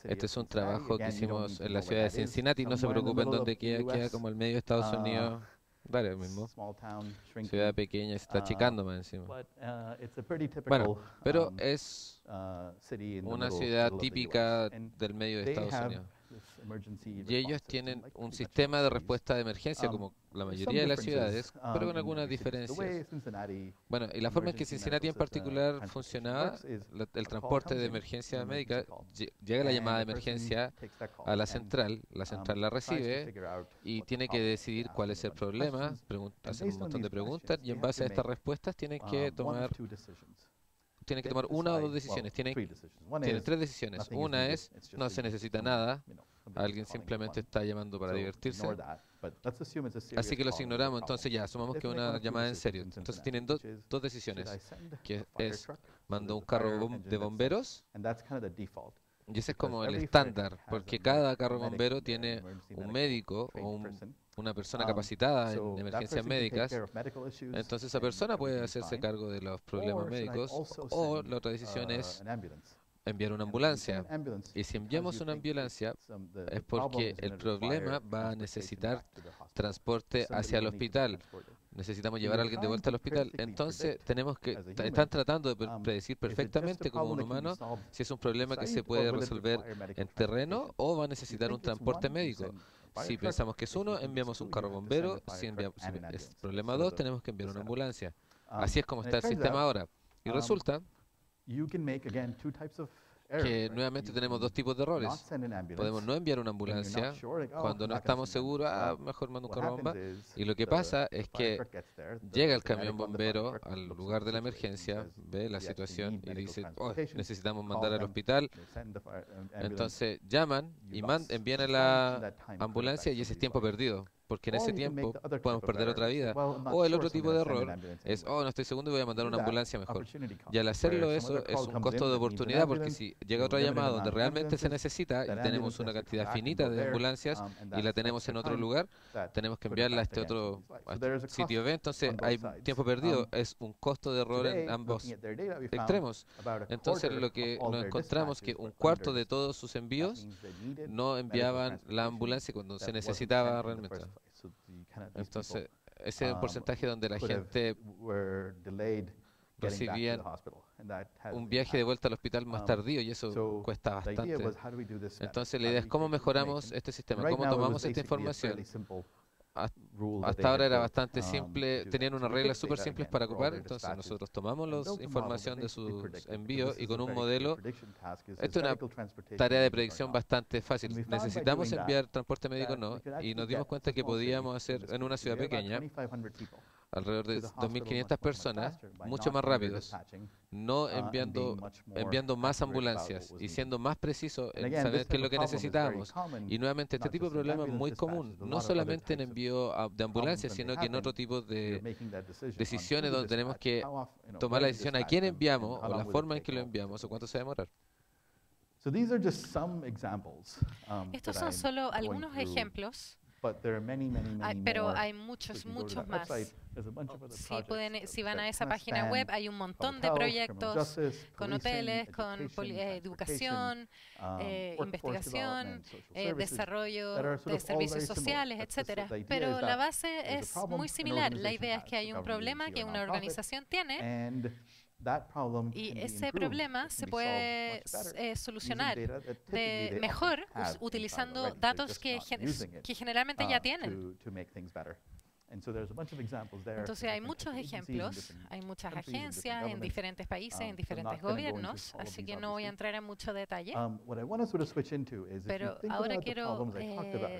Este es un trabajo que hicimos en la ciudad de Cincinnati. No se preocupen dónde queda como el medio de Estados Unidos. Dale, mismo. Ciudad pequeña, se está achicando más encima. Bueno, pero es una ciudad típica del medio de Estados Unidos. Y ellos tienen un sistema de respuesta de emergencia como la mayoría de las ciudades, pero con algunas diferencias. Bueno, y la forma en que Cincinnati en particular funcionaba, el transporte de emergencia médica, llega la llamada de emergencia a la central la recibe y tiene que decidir cuál es el problema, hacer un montón de preguntas y en base a estas respuestas tiene que tomar una o dos decisiones. Tienen 3 decisiones. Una es, no se necesita nada, alguien simplemente está llamando para divertirse. Así que los ignoramos, entonces ya, asumamos que es una llamada en serio. Entonces tienen dos decisiones, que es, mando un carro de bomberos, y ese es como el estándar, porque cada carro bombero tiene un médico o una persona capacitada en emergencias médicas. Entonces esa persona puede hacerse cargo de los problemas médicos, o la otra decisión es enviar una ambulancia. Y si enviamos una ambulancia es porque el problema va a necesitar transporte hacia el hospital. Necesitamos llevar a alguien de vuelta al hospital. Entonces están tratando de predecir perfectamente como un humano si es un problema que se puede resolver en terreno o va a necesitar un transporte médico. Si pensamos que es uno, enviamos un carro bombero. Si es problema 2, tenemos que enviar una ambulancia. Así es como está el sistema ahora. Y resulta que nuevamente tenemos 2 tipos de errores. Podemos no enviar una ambulancia cuando no estamos seguros, mejor mando un carro bomba. Y lo que pasa es que llega el camión bombero al lugar de la emergencia, ve la situación y dice, necesitamos mandar al hospital. Entonces llaman y envían a la ambulancia y ese es tiempo perdido, porque en ese tiempo podemos perder otra vida. O el otro tipo de error es, no estoy seguro y voy a mandar una ambulancia mejor. Y al hacerlo eso es un costo de oportunidad, porque si llega otra llamada donde realmente se necesita y tenemos una cantidad finita de ambulancias y la tenemos en otro lugar, tenemos que enviarla a este otro sitio B. Entonces hay tiempo perdido, es un costo de error en ambos extremos. Entonces lo que nos encontramos que 1/4 de todos sus envíos no enviaban la ambulancia cuando se necesitaba realmente. Entonces ese es un porcentaje donde la gente recibían un viaje de vuelta al hospital más tardío y eso cuesta bastante. Entonces la idea es cómo mejoramos este sistema, cómo tomamos esta información. Hasta ahora era bastante simple, tenían unas reglas súper simples para ocupar, entonces nosotros tomamos la información de sus envíos y con un modelo, esto es una tarea de predicción bastante fácil. ¿Necesitamos enviar transporte médico? No, y nos dimos cuenta que podíamos hacer en una ciudad pequeña, alrededor de 2.500 personas, mucho más rápidos, no enviando más ambulancias y siendo más preciso en saber qué es lo que necesitábamos. Y nuevamente, este tipo de problema es muy común, no solamente en envío de ambulancias, sino que en otro tipo de decisiones donde tenemos que tomar la decisión a quién enviamos, o la forma en que lo enviamos, o cuánto se va a demorar. Estos son solo algunos ejemplos Pero hay muchos más. Si van a esa página web, hay un montón de proyectos con hoteles, con educación, investigación, desarrollo de servicios sociales, etcétera. Pero la base es muy similar. La idea es que hay un problema que una organización tiene y ese problema se puede solucionar mejor utilizando datos que generalmente ya tienen. Entonces hay muchos ejemplos, hay muchas agencias en diferentes países, en diferentes gobiernos, así que no voy a entrar en mucho detalle. Pero ahora quiero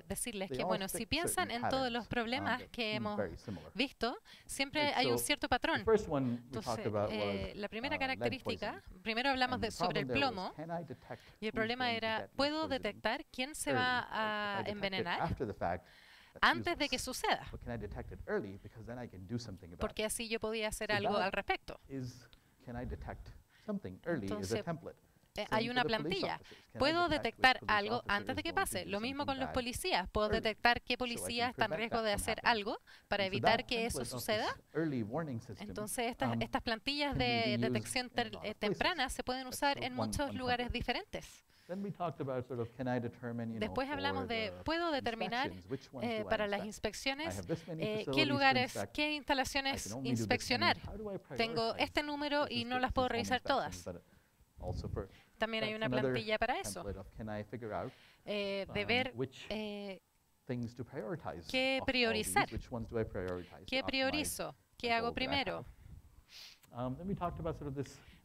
decirles que, bueno, si piensan en todos los problemas que hemos visto, siempre hay un cierto patrón. Entonces, la primera característica, primero hablamos sobre el plomo, y el problema era, ¿puedo detectar quién se va a envenenar antes de que suceda? Porque así yo podía hacer algo al respecto. Entonces, hay una plantilla. ¿Puedo detectar algo antes de que pase? Lo mismo con los policías. ¿Puedo detectar qué policía está en riesgo de hacer algo para evitar que eso suceda? Entonces, estas plantillas de detección temprana se pueden usar en muchos lugares diferentes. Después hablamos de, ¿puedo determinar para las inspecciones qué lugares, qué instalaciones inspeccionar? Tengo este número y no las puedo revisar todas. También hay una plantilla para eso, de ver qué priorizar, qué priorizo, qué hago primero.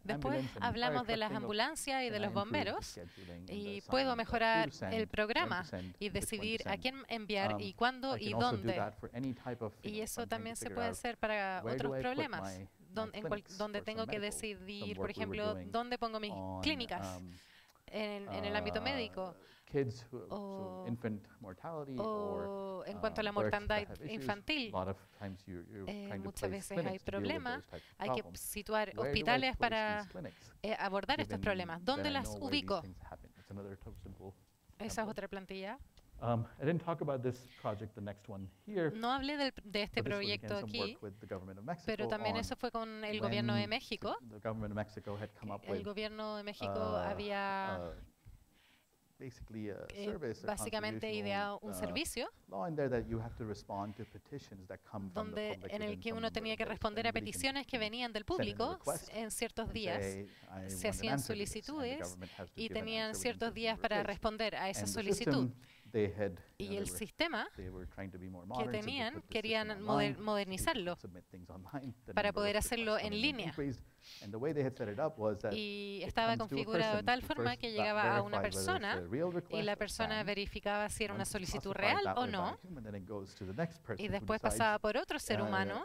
Después hablamos de las ambulancias y de los bomberos y puedo mejorar el programa y decidir a quién enviar y cuándo y dónde. Y eso también se puede hacer para otros problemas, donde tengo que decidir, por ejemplo, dónde pongo mis clínicas en el ámbito médico. O en cuanto a la mortandad infantil, muchas veces hay problemas, hay que situar hospitales para abordar estos problemas. ¿Dónde las ubico? Esa es otra plantilla. No hablé de este proyecto aquí, pero también eso fue con el gobierno de México. El gobierno de México había básicamente ideado un servicio en el que uno tenía que responder a peticiones que venían del público en ciertos días. Se hacían solicitudes y tenían ciertos días para responder a esa solicitud. Y el sistema que tenían, querían modernizarlo para poder hacerlo en línea. Y estaba configurado de tal forma que llegaba a una persona y la persona verificaba si era una solicitud real o no, y después pasaba por otro ser humano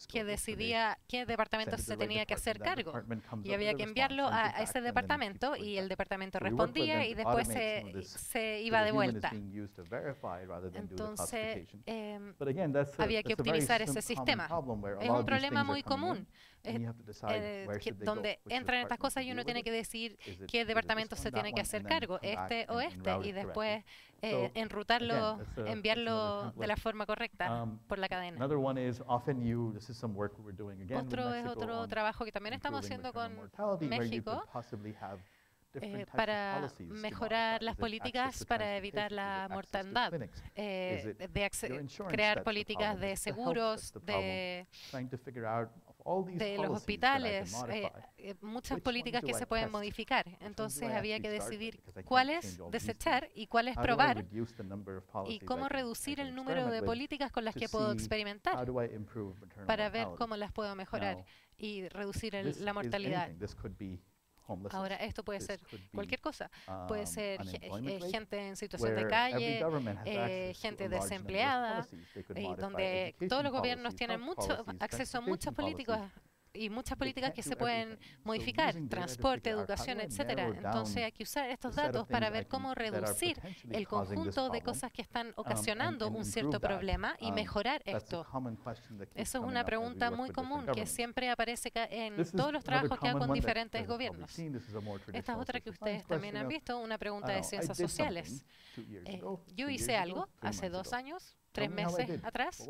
que decidía qué departamento se tenía que hacer cargo. Y había que enviarlo a ese departamento y el departamento respondía y después se iba de vuelta. Entonces, había que optimizar ese sistema. Es un problema muy común, donde entran estas cosas y uno tiene que decidir qué departamento se tiene que hacer cargo, este o este, y después enrutarlo, enviarlo de la forma correcta por la cadena. Otro es otro trabajo que también estamos haciendo con México, para mejorar las políticas para evitar la mortandad, crear políticas de seguros, de los hospitales, muchas políticas que se pueden modificar. Entonces había que decidir cuáles desechar y cuáles probar y cómo reducir el número de políticas con las que puedo experimentar para ver cómo las puedo mejorar y reducir la mortalidad. Ahora, esto puede ser cualquier cosa. Puede ser gente en situación de calle, gente desempleada, donde todos los gobiernos tienen acceso a muchas políticas y muchas políticas que se pueden modificar, transporte, educación, etcétera. Entonces hay que usar estos datos para ver cómo reducir el conjunto de cosas que están ocasionando un cierto problema y mejorar esto. Eso es una pregunta muy común que siempre aparece en todos los trabajos que hago con diferentes gobiernos. Esta es otra que ustedes también han visto, una pregunta de ciencias sociales. Yo hice algo hace 2 años, 3 meses atrás.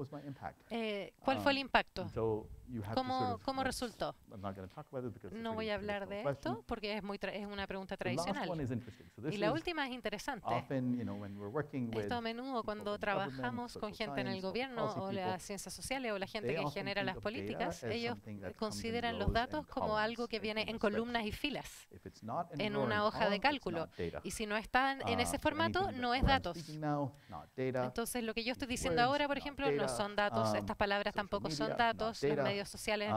¿Cuál fue el impacto? ¿Cómo resultó? No voy a hablar de esto porque es una pregunta tradicional. Y la última es interesante. Esto a menudo cuando trabajamos con gente en el gobierno o las ciencias sociales o la gente que genera las políticas, ellos consideran los datos como algo que viene en columnas y filas, en una hoja de cálculo. Y si no está en ese formato, no es datos. Entonces, lo que yo estoy diciendo ahora, por ejemplo, no son datos. Estas palabras tampoco son datos. Los medios sociales,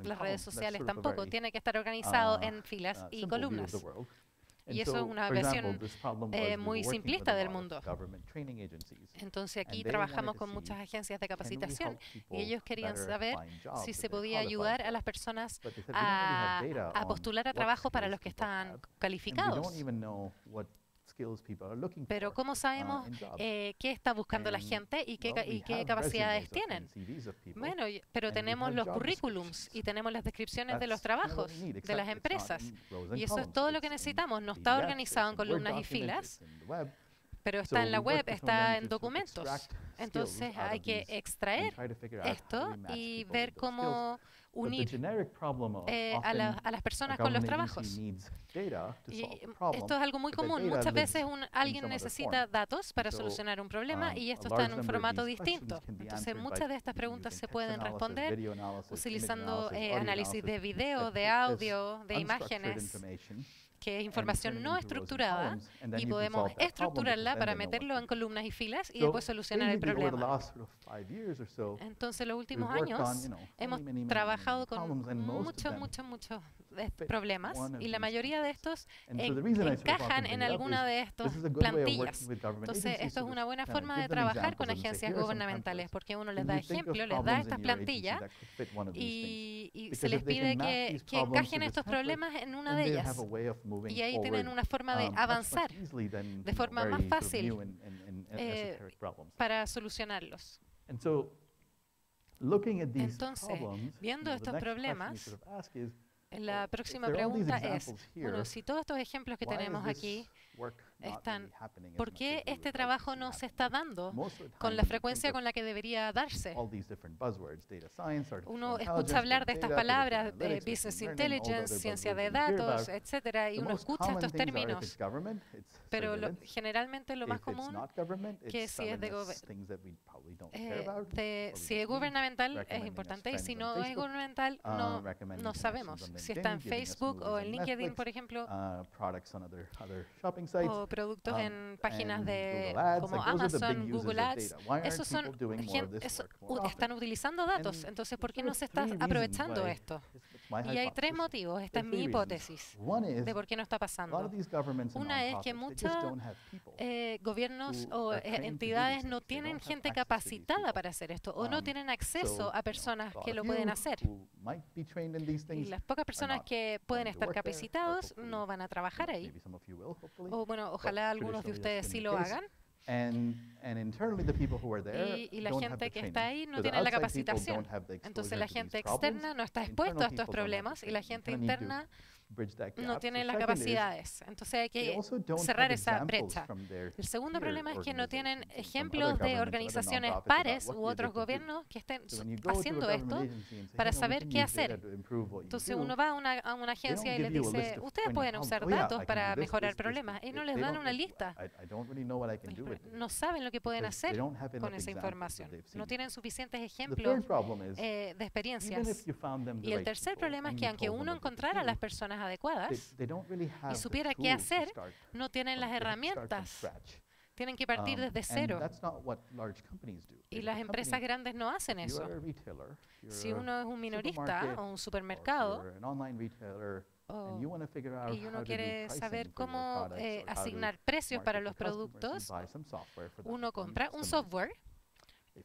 las redes sociales tampoco. Tiene que estar organizado en filas y columnas. Y eso es una versión muy simplista del mundo. Entonces aquí trabajamos con muchas agencias de capacitación y ellos querían saber si se podía ayudar a las personas a postular a trabajo para los que estaban calificados. Pero ¿cómo sabemos qué está buscando la gente y qué capacidades tienen? Bueno, pero tenemos los currículums y tenemos las descripciones de los trabajos de las empresas. Y eso es todo lo que necesitamos. No está organizado en columnas y filas, pero está en la web, está en documentos. Entonces hay que extraer esto y ver cómo unir a las personas con los trabajos. Y esto es algo muy común. Muchas veces alguien necesita datos para solucionar un problema y esto está en un formato distinto. Entonces muchas de estas preguntas se pueden responder utilizando análisis de video, de audio, de imágenes, que es información no estructurada, y podemos estructurarla para meterlo en columnas y filas y después solucionar el problema. Entonces, los últimos años hemos trabajado con muchos problemas y la mayoría de estos encajan en alguna de estas plantillas. Entonces, esto es una buena forma de trabajar con agencias gubernamentales porque uno les da ejemplos, les da estas plantillas y se les pide que encajen estos problemas en una de ellas. Y ahí tienen una forma de avanzar de forma más fácil para solucionarlos. Entonces, viendo estos problemas, la próxima pregunta es, bueno, si todos estos ejemplos que tenemos aquí están, ¿por qué este trabajo no se está dando con la frecuencia con la que debería darse? Uno escucha hablar de estas palabras, de business intelligence, ciencia de datos, etcétera, y uno escucha estos términos, pero generalmente lo más común que si es gubernamental es importante y si no es gubernamental no sabemos. Si está en Facebook o en LinkedIn, por ejemplo, o productos en páginas como Amazon, Google Ads, están utilizando datos. Entonces, ¿por qué no se está aprovechando esto? Y hay 3 motivos. Esta es mi hipótesis de por qué no está pasando. Una es que muchos gobiernos o entidades no tienen gente capacitada para hacer esto o no tienen acceso a personas que lo pueden hacer. Y las pocas personas que pueden estar capacitados no van a trabajar ahí. O bueno, ojalá algunos de ustedes sí lo hagan. Y la gente que está ahí no tiene la capacitación. Entonces la gente externa no está expuesta a estos problemas y la gente interna no tiene las capacidades. Entonces hay que cerrar esa brecha. El segundo problema es que no tienen ejemplos de organizaciones pares u otros gobiernos que estén haciendo esto para saber qué hacer. Entonces uno va a una agencia y les dice, ustedes pueden usar datos para mejorar problemas y no les dan una lista. No saben lo que pueden hacer con esa información. No tienen suficientes ejemplos de experiencias. Y el tercer problema es que aunque uno encontrara a las personas adecuadas y supiera qué hacer, no tienen las herramientas. Tienen que partir desde cero. Y las empresas grandes no hacen eso. Si uno es un minorista o un supermercado, y uno quiere saber cómo asignar precios para los productos, uno compra un software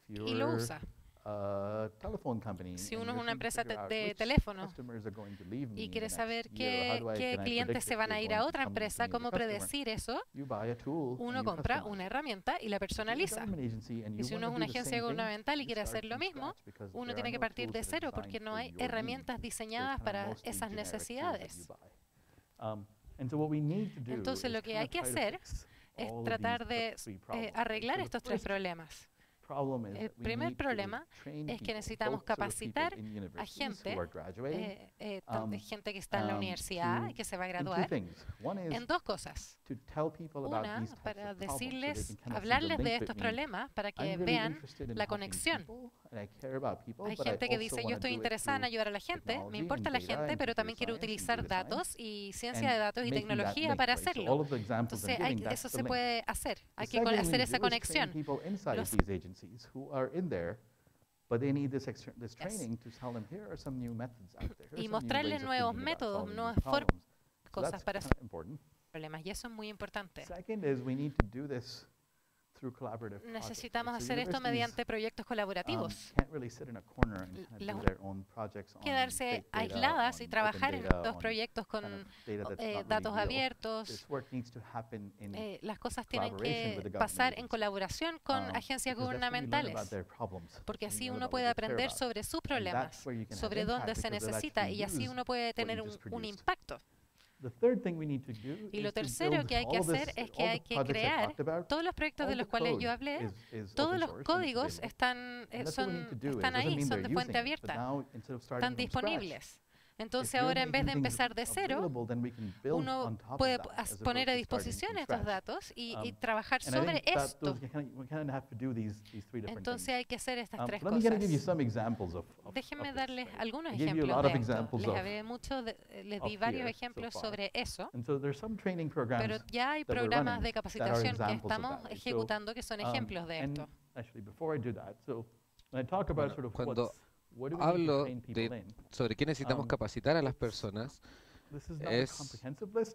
y lo usa. Si uno es una empresa de teléfono y quiere saber qué clientes se van a ir a otra empresa, cómo predecir eso, uno compra una herramienta y la personaliza. Y si uno es una agencia gubernamental y quiere hacer lo mismo, uno tiene que partir de cero porque no hay herramientas diseñadas para esas necesidades. Entonces, lo que hay que hacer es tratar de arreglar estos tres problemas. El primer problema es que necesitamos capacitar a gente, gente que está en la universidad y que se va a graduar, en dos cosas. Una, para decirles, hablarles de estos problemas para que vean la conexión. Hay gente que dice, yo estoy interesada en ayudar a la gente, me importa la gente, pero también quiero utilizar datos y ciencia de datos y tecnología para hacerlo. Entonces, eso se puede hacer. Hay que hacer esa conexión. Y mostrarles nuevos métodos, nuevas formas, cosas para hacer problemas. Y eso es muy importante. Necesitamos hacer esto mediante proyectos colaborativos. Quedarse aisladas y trabajar en estos proyectos con datos abiertos. Las cosas tienen que pasar en colaboración con agencias gubernamentales, porque así uno puede aprender sobre sus problemas, sobre dónde se necesita, y así uno puede tener un impacto. Y lo tercero que hay que hacer es que hay que crear todos los proyectos de los cuales yo hablé, todos los códigos están ahí, son de fuente abierta, están disponibles. Entonces ahora, en vez de empezar de cero, uno puede poner a disposición estos datos y trabajar sobre esto. Entonces hay que hacer estas tres cosas. Déjenme darles algunos ejemplos de esto. Les di varios ejemplos sobre eso, pero ya hay programas de capacitación que estamos ejecutando que son ejemplos de esto. Cuando hablo sobre qué necesitamos capacitar a las personas,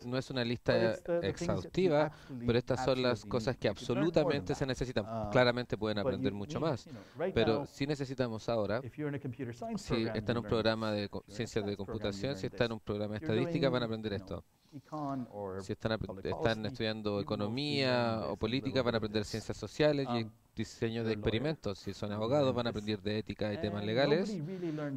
no es una lista exhaustiva, pero estas son las cosas que absolutamente se necesitan. Claramente pueden aprender mucho más, pero si necesitamos ahora, si está en un programa de ciencias de computación, si está en un programa de estadística, van a aprender esto. Si están estudiando economía o política, van a aprender ciencias sociales y diseño de experimentos. Si son abogados, van a aprender de ética y temas legales,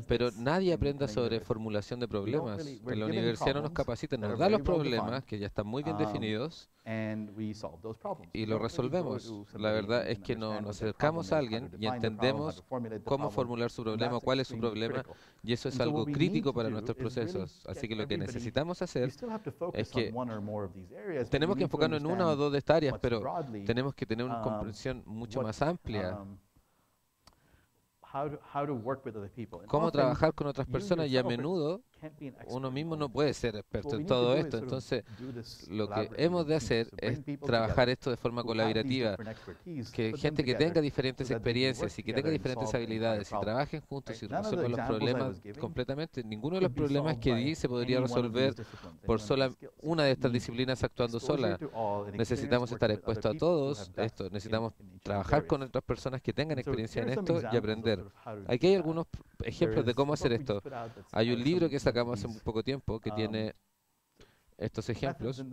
pero nadie aprende sobre formulación de problemas. En la universidad no nos capacitan, nos dan los problemas que ya están muy bien definidos y lo resolvemos. La verdad es que nos acercamos a alguien y entendemos cómo formular su problema, cuál es su problema, y eso es algo crítico para nuestros procesos. Así que lo que necesitamos hacer es que tenemos que enfocarnos en una o dos de estas áreas, pero tenemos que tener una comprensión mucho más amplia. Cómo trabajar con otras personas, y a menudo uno mismo no puede ser experto en todo esto. Entonces, lo que hemos de hacer es trabajar esto de forma colaborativa, que gente que tenga diferentes experiencias y que tenga diferentes habilidades y trabajen juntos y resuelvan los problemas completamente. Ninguno de los problemas que di se podría resolver por sola una de estas disciplinas actuando sola. Necesitamos estar expuestos a todos esto, necesitamos trabajar con otras personas que tengan experiencia en esto y aprender. Aquí hay algunos ejemplos de cómo hacer esto. Hay un libro que sacamos hace muy poco tiempo que tiene estos ejemplos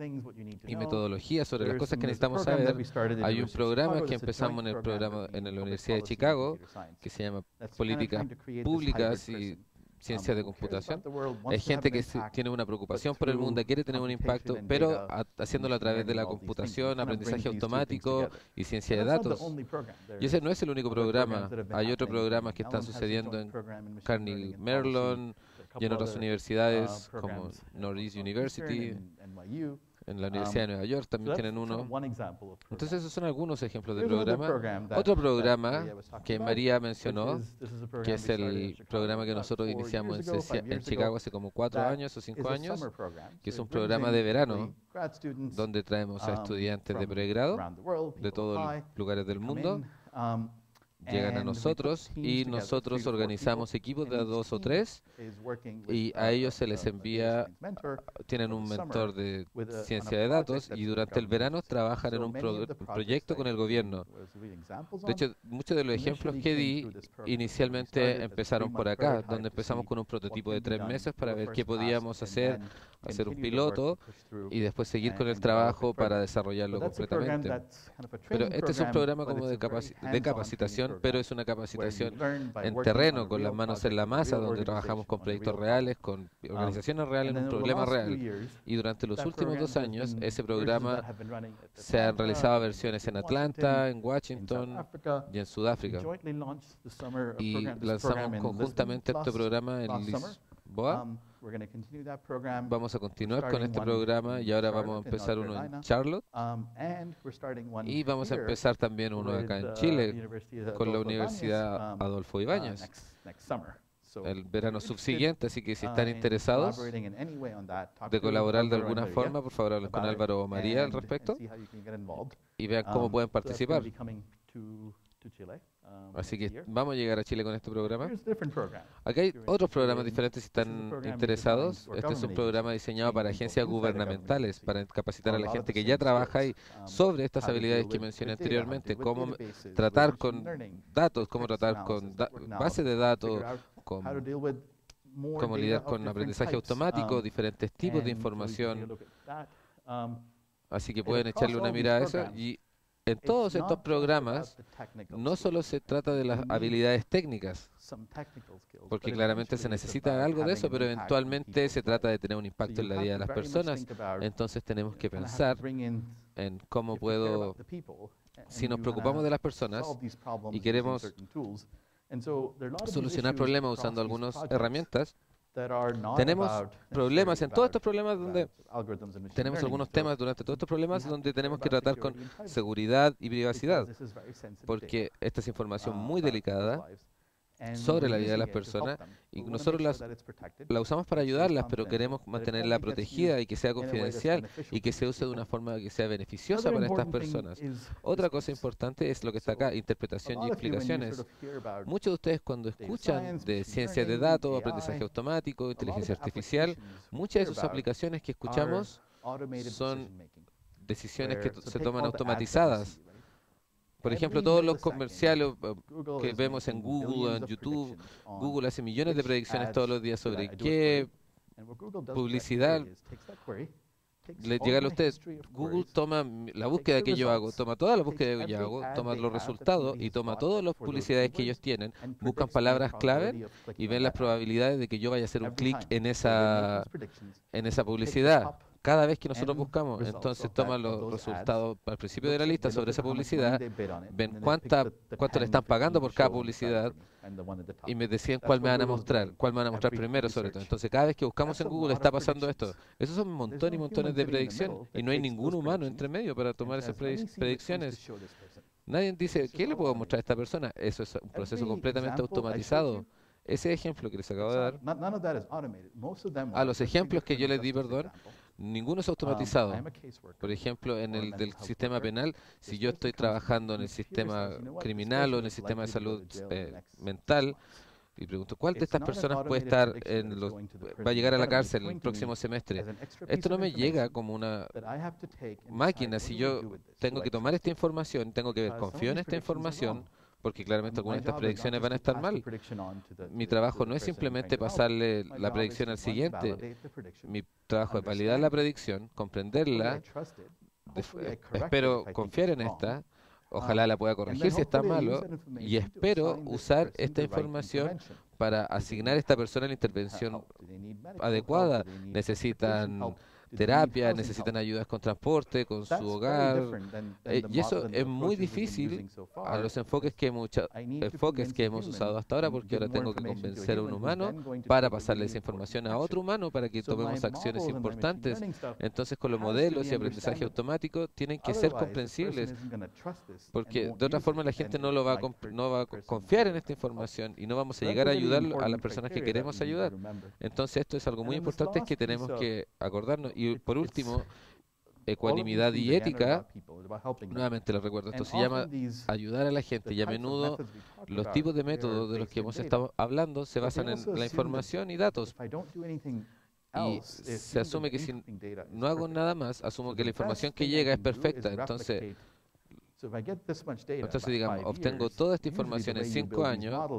y metodologías sobre las cosas que necesitamos saber. Hay un programa que empezamos en la Universidad de Chicago que se llama Políticas Públicas y Ciencias de Computación. Es gente que tiene una preocupación por el mundo, quiere tener un impacto, pero haciéndolo a través de la computación, aprendizaje automático y ciencia de datos. Y ese no es el único programa. Hay otros programas que están sucediendo en Carnegie Mellon y en otras universidades como Northeast University, en la Universidad de Nueva York también tienen uno. Entonces esos son algunos ejemplos de programa. Otro programa que María mencionó, que es el programa que nosotros iniciamos en Chicago hace como 4 años o 5 años, que es un programa de verano donde traemos a estudiantes de pregrado de todos los lugares del mundo. llegan a nosotros y nosotros organizamos equipos de 2 o 3 y a ellos se les envía, tienen un mentor de ciencia de datos y durante el verano trabajan en un proyecto con el gobierno. De hecho, muchos de los ejemplos que di inicialmente empezaron por acá, donde empezamos con un prototipo de 3 meses para ver qué podíamos hacer un piloto y después seguir con el trabajo para desarrollarlo completamente. Pero este es un programa como de capacitación, pero es una capacitación en terreno, con las manos en la masa, donde trabajamos con proyectos reales, con organizaciones reales, en un problema real. Y durante los últimos 2 años, ese programa se han realizado versiones en Atlanta, en Washington y en Sudáfrica. Y lanzamos conjuntamente este programa en Lisboa. Vamos a continuar con este programa y ahora vamos a empezar uno en Charlotte y vamos a empezar también uno acá en Chile con la Universidad Adolfo Ibáñez el verano subsiguiente, así que si están interesados de colaborar de alguna forma, por favor hablen con Álvaro o María al respecto y vean cómo pueden participar. Así que vamos a llegar a Chile con este programa. Aquí hay otros programas diferentes si están interesados. Este es un programa diseñado para agencias gubernamentales, para capacitar a la gente que ya trabaja ahí sobre estas habilidades que mencioné anteriormente, cómo tratar con datos, cómo tratar con bases de datos, cómo lidiar con aprendizaje automático, diferentes tipos de información. Así que pueden echarle una mirada a eso. Y en todos estos programas no solo se trata de las habilidades técnicas, porque claramente se necesita algo de eso, pero eventualmente se trata de tener un impacto en la vida de las personas. Entonces tenemos que pensar en cómo puedo, si nos preocupamos de las personas y queremos solucionar problemas usando algunas herramientas, tenemos problemas en todos estos problemas donde tenemos algunos temas durante todos estos problemas donde tenemos que tratar con seguridad y privacidad, porque esta es información muy delicada sobre la vida de las personas y nosotros la usamos para ayudarlas, pero queremos mantenerla protegida y que sea confidencial y que se use de una forma que sea beneficiosa para estas personas. Otra cosa importante es lo que está acá, interpretación y explicaciones. Muchos de ustedes cuando escuchan de ciencia de datos, aprendizaje automático, inteligencia artificial, muchas de sus aplicaciones que escuchamos son decisiones que se toman automatizadas. Por ejemplo, todos los comerciales que vemos en Google, en YouTube, Google hace millones de predicciones todos los días sobre qué publicidad le llega a ustedes. Google toma la búsqueda que yo hago, toma toda la búsqueda que yo hago, toma los resultados y toma todas las publicidades que ellos tienen, buscan palabras clave y ven las probabilidades de que yo vaya a hacer un clic en esa publicidad. Cada vez que nosotros buscamos, entonces toman los resultados al principio de la lista sobre esa publicidad, ven cuánto le están pagando por cada publicidad y me deciden cuál me van a mostrar primero sobre todo. Entonces cada vez que buscamos en Google está pasando esto. Esos son montones y montones de predicciones y no hay ningún humano entre medio para tomar esas predicciones. Nadie dice, ¿qué le puedo mostrar a esta persona? Eso es un proceso completamente automatizado. Ese ejemplo que les acabo de dar, a los ejemplos que yo les di, perdón, ninguno es automatizado. Por ejemplo, en el del sistema penal, si yo estoy trabajando en el sistema criminal o en el sistema de salud mental, y pregunto, ¿cuál de estas personas puede estar va a llegar a la cárcel el próximo semestre? Esto no me llega como una máquina. Si yo tengo que tomar esta información, tengo que ver, confío en esta información, porque claramente algunas de estas predicciones van a estar mal. Mi trabajo no es simplemente pasarle la predicción al siguiente. Mi trabajo es validar la predicción, comprenderla, espero confiar en esta, ojalá la pueda corregir si está malo, y espero usar esta información para asignar a esta persona la intervención adecuada. Necesitan terapia, necesitan ayudas con transporte, con su hogar, y eso es muy difícil a los enfoques que hemos usado hasta ahora, porque ahora tengo que convencer a un humano para pasarle esa información a otro humano para que tomemos acciones importantes. Entonces con los modelos y aprendizaje automático tienen que ser comprensibles, porque de otra forma la gente no va a confiar en esta información y no vamos a llegar a ayudar a las personas que queremos ayudar. Entonces esto es algo muy importante que tenemos que acordarnos. Y por último, ecuanimidad y ética, nuevamente les recuerdo, esto se llama ayudar a la gente, y a menudo los tipos de métodos de los que hemos estado hablando se basan en la información y datos. Y se asume que si no hago nada más, asumo que la información que llega es perfecta. Entonces digamos, obtengo toda esta información en 5 años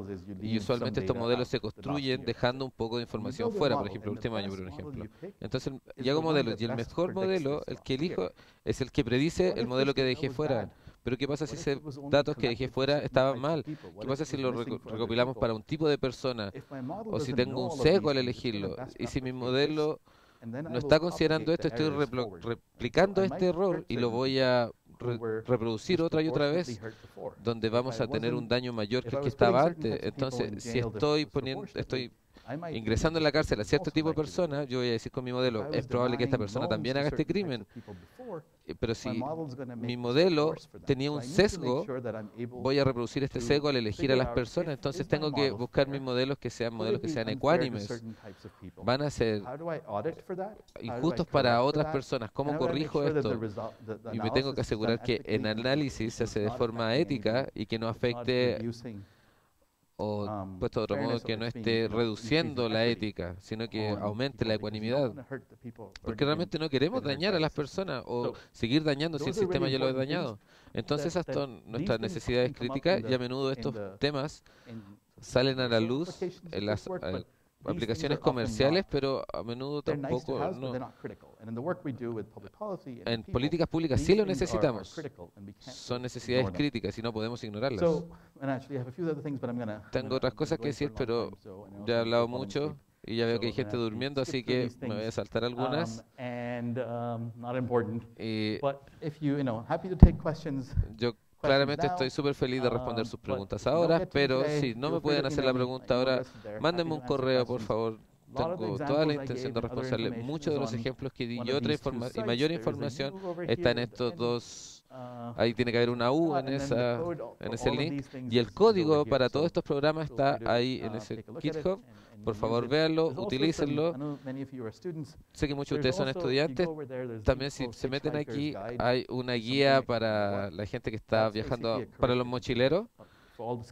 y usualmente estos modelos se construyen dejando un poco de información fuera, por ejemplo, el último año, por ejemplo. Entonces, y hago modelos y el mejor modelo, el que elijo, es el que predice el modelo que dejé fuera. Pero ¿qué pasa si esos datos que dejé fuera estaban mal? ¿Qué pasa si los recopilamos para un tipo de persona? O si tengo un sesgo al elegirlo. Y si mi modelo no está considerando esto, estoy replicando este error y lo voy a reproducir otra y otra vez, donde vamos a tener un daño mayor que el que estaba antes. Entonces, si estoy ingresando en la cárcel a cierto tipo de persona, yo voy a decir con mi modelo, es probable que esta persona también haga este crimen. Pero si mi modelo tenía un sesgo, voy a reproducir este sesgo al elegir a las personas. Entonces tengo que buscar mis modelos que sean ecuánimes. Van a ser injustos para otras personas. ¿Cómo corrijo esto? Y me tengo que asegurar que el análisis se hace de forma ética y que no afecte, o puesto de otro modo, que no esté reduciendo la ética, sino que aumente la ecuanimidad. Porque realmente no queremos dañar a las personas o seguir dañando si el sistema ya lo ha dañado. Entonces esas son nuestras necesidades críticas y a menudo estos temas salen a la luz en las aplicaciones comerciales, pero a menudo tampoco en políticas públicas sí lo necesitamos. Son necesidades críticas y no podemos ignorarlas. Tengo otras cosas que decir, pero ya he hablado mucho y ya veo que hay gente durmiendo, así que me voy a saltar algunas. Y yo claramente estoy súper feliz de responder sus preguntas ahora, pero si no me pueden hacer la pregunta ahora, mándenme un correo, por favor. Tengo toda la intención de responderle. Muchos de los ejemplos que di y mayor información está en estos dos. Ahí tiene que haber una U en ese link. Y el código para todos estos programas está ahí en ese GitHub. Por favor, véanlo, utilícenlo. Sé que muchos de ustedes son estudiantes. También si se meten aquí, hay una guía para la gente que está viajando, para los mochileros,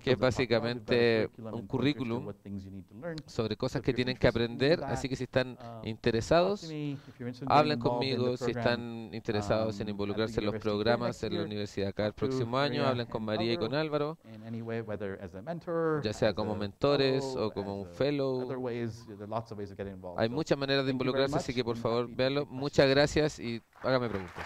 que es básicamente un currículum sobre cosas que tienen que aprender. Así que si están interesados, hablen conmigo. Si están interesados en involucrarse en los programas en la universidad acá el próximo año, hablen con María y con Álvaro, ya sea como mentores o como un fellow. Hay muchas maneras de involucrarse, así que por favor véanlo. Muchas gracias y háganme preguntas.